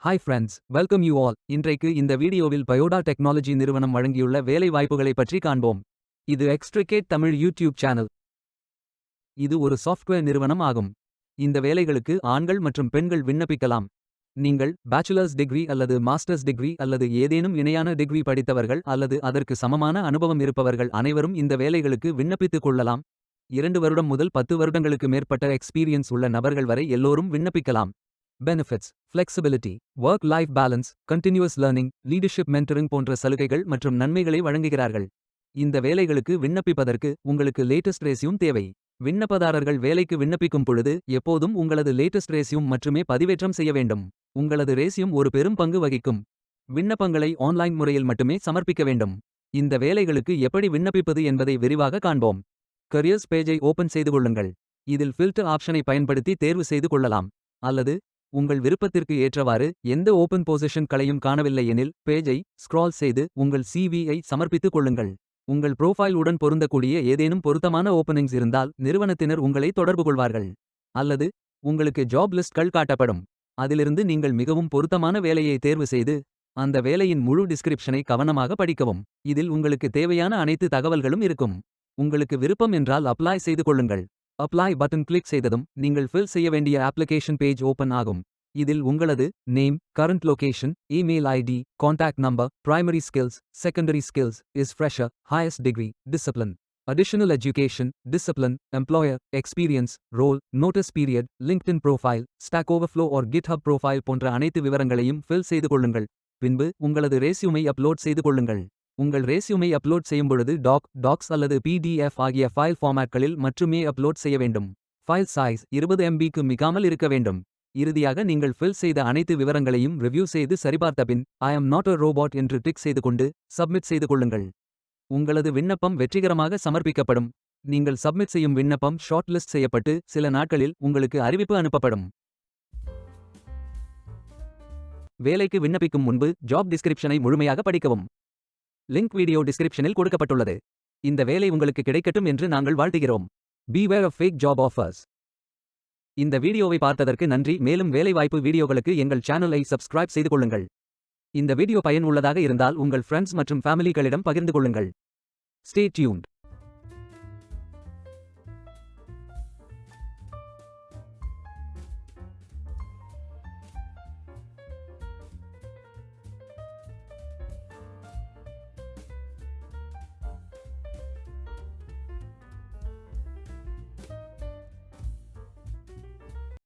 Hi friends, welcome you all. இன்றைக்கு இந்த வீடியோவில் பயோடா டெக்னாலஜி நிறுவனம் வழங்கியுள்ள வேலை வாய்ப்புகளை பற்றி காண்போம். இது எக்ஸ்ட்ரிகேட் தமிழ் யூடியூப் சேனல். இது ஒரு சாஃப்ட்வேர் நிறுவனம் ஆகும். இந்த வேலைகளுக்கு ஆண்கள் மற்றும் பெண்கள் விண்ணப்பிக்கலாம். நீங்கள் பேச்சுலர்ஸ் டிகிரி அல்லது மாஸ்டர்ஸ் டிகிரி அல்லது ஏதேனும் இணையான டிகிரி படித்தவர்கள் அல்லது அதற்கு சமமான அனுபவம் இருப்பவர்கள் அனைவரும் இந்த வேலைகளுக்கு விண்ணப்பித்துக் கொள்ளலாம். 2 வருடம் முதல் 10 வருடங்களுக்கு மேற்பட்ட எக்ஸ்பீரியன்ஸ் உள்ள நபர்கள் வரை எல்லோரும் விண்ணப்பிக்கலாம். Benefits: flexibility, work life balance, continuous learning, leadership mentoring போன்ற சலுகைகள் மற்றும் நன்மைகளை வழங்குகிறார்கள். இந்த வேலைகளுக்கு விண்ணப்பிப்பதற்கு உங்களுக்கு லேட்டஸ்ட் ரெஸ்யூம் தேவை. விண்ணப்பதாரர்கள் வேலைக்கு விண்ணப்பிக்கும் பொழுது எப்போதும் உங்களது லேட்டஸ்ட் ரெஸ்யூம் மட்டுமே பதிவேற்றம் செய்ய வேண்டும். உங்களது ரெஸ்யூம் ஒரு பெரும் பங்கு வகிக்கும். விண்ணப்பங்களை ஆன்லைன் முறையில் மட்டுமே சமர்ப்பிக்க வேண்டும். இந்த வேலைகளுக்கு எப்படி விண்ணப்பிப்பது என்பதை விரிவாக காண்போம். கரியர்ஸ் பேஜை ஓபன் செய்து கொள்ளுங்கள். இதில் ஃபில்டர் ஆப்ஷனை பயன்படுத்தி தேர்வு செய்து கொள்ளலாம். அல்லது உங்கள் விருப்பத்திற்கு ஏற்றவாறு எந்த ஓபன் பொசிஷன்களையும் காணவில்லை எனில் பேஜை ஸ்க்ரால் செய்து உங்கள் CV-ஐ சமர்ப்பித்துக் கொள்ளுங்கள். உங்கள் புரோஃபைல் உடன் பொருந்தக்கூடிய ஏதேனும் பொருத்தமான ஓப்பனிங்ஸ் இருந்தால் நிறுவனத்தினர் உங்களை தொடர்பு கொள்வார்கள். அல்லது உங்களுக்கு ஜாப் லிஸ்ட்கள் காட்டப்படும். அதிலிருந்து நீங்கள் மிகவும் பொருத்தமான வேலையை தேர்வு செய்து அந்த வேலையின் முழு டிஸ்கிரிப்ஷனை கவனமாக படிக்கவும். இதில் உங்களுக்கு தேவையான அனைத்து தகவல்களும் இருக்கும். உங்களுக்கு விருப்பம் என்றால் அப்ளை செய்து கொள்ளுங்கள். அப்ளை பட்டன் கிளிக் செய்ததும் நீங்கள் ஃபில் செய்ய வேண்டிய அப்ளிகேஷன் பேஜ் ஓபன் ஆகும். இதில் உங்களது name, current location, email ID, contact number, primary skills, secondary skills, is fresher, highest degree, discipline, additional education, discipline, employer, experience, role, notice period, LinkedIn profile, Stack Overflow or GitHub profile போன்ற அனைத்து விவரங்களையும் fill செய்து கொள்ளுங்கள். பின்பு உங்களது ரெஸ்யூமை upload செய்து கொள்ளுங்கள். உங்கள் ரெஸ்யூமை அப்லோட் செய்யும்பொழுது டாக்ஸ் அல்லது PDF ஆகிய ஃபைல் ஃபார்மேட்களில் மட்டுமே அப்லோட் செய்ய வேண்டும். ஃபைல் சைஸ் 20 MBக்கு மிகாமல் இருக்க வேண்டும். இறுதியாக நீங்கள் ஃபில் செய்த அனைத்து விவரங்களையும் ரிவ்யூ செய்து சரிபார்த்த பின் ஐ அம் நாட் a robot என்று டிக் செய்து கொண்டு சப்மிட் செய்து கொள்ளுங்கள். உங்களது விண்ணப்பம் வெற்றிகரமாக சமர்ப்பிக்கப்படும். நீங்கள் சப்மிட் செய்யும் விண்ணப்பம் ஷார்ட் லிஸ்ட் செய்யப்பட்டு சில நாட்களில் உங்களுக்கு அறிவிப்பு அனுப்பப்படும். வேலைக்கு விண்ணப்பிக்கும் முன்பு ஜாப் டிஸ்கிரிப்ஷனை முழுமையாக படிக்கவும். லிங்க் வீடியோ டிஸ்கிரிப்ஷனில் கொடுக்கப்பட்டுள்ளது. இந்த வேலை உங்களுக்கு கிடைக்கட்டும் என்று நாங்கள் வாழ்த்துகிறோம். Beware of fake job offers. இந்த வீடியோவை பார்த்ததற்கு நன்றி. மேலும் வேலைவாய்ப்பு வீடியோகளுக்கு எங்கள் சேனலை சப்ஸ்கிரைப் செய்து கொள்ளுங்கள். இந்த வீடியோ பயனுள்ளதாக இருந்தால் உங்கள் ஃப்ரெண்ட்ஸ் மற்றும் ஃபேமிலிகளிடம் பகிர்ந்து கொள்ளுங்கள். Stay tuned.